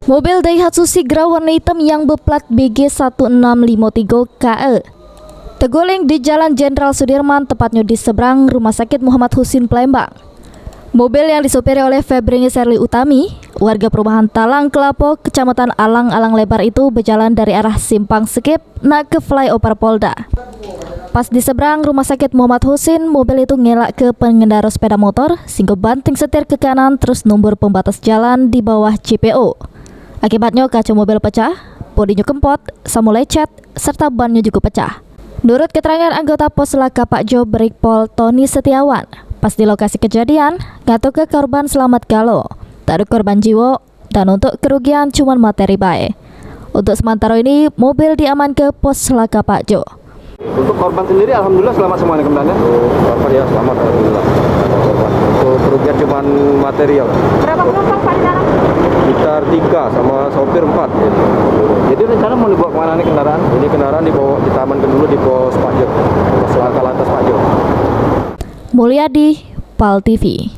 Mobil Daihatsu Sigra warna hitam yang berplat BG1653KE terguling di Jalan Jenderal Sudirman, tepatnya di seberang Rumah Sakit Muhammad Husin, Palembang. Mobil yang disopiri oleh Febrini Serli Utami, warga perumahan Talang Kelapo, Kecamatan Alang-Alang Lebar itu berjalan dari arah Simpang Sekip nak ke flyover Polda. Pas di seberang Rumah Sakit Muhammad Husin, mobil itu ngelak ke pengendara sepeda motor sehingga banting setir ke kanan terus numbur pembatas jalan di bawah CPO. Akibatnya kaca mobil pecah, bodinya kempot, samu lecet, serta bannya juga pecah. Menurut keterangan anggota Pos Laka Pak Jo Brigpol Tony Setiawan, pas di lokasi kejadian, ngatu ke korban selamat galo, tak ada korban jiwa, dan untuk kerugian cuma materi baik. Untuk sementara ini, mobil diaman ke Pos Laka Pak Jo. Untuk korban sendiri, alhamdulillah selamat semuanya kemudiannya. Korban ya selamat, alhamdulillah. Untuk kerugian cuma material. Berapa penumpang Pak di dalam? Sekitar 3 sama sopir 4. Jadi rencana mau dibawa kemana nih kendaraan? Ini kendaraan dibawa ditamankan dulu di pos Pak Jo, pos Laka Lantas Pak Jo. Mulyadi, PAL TV.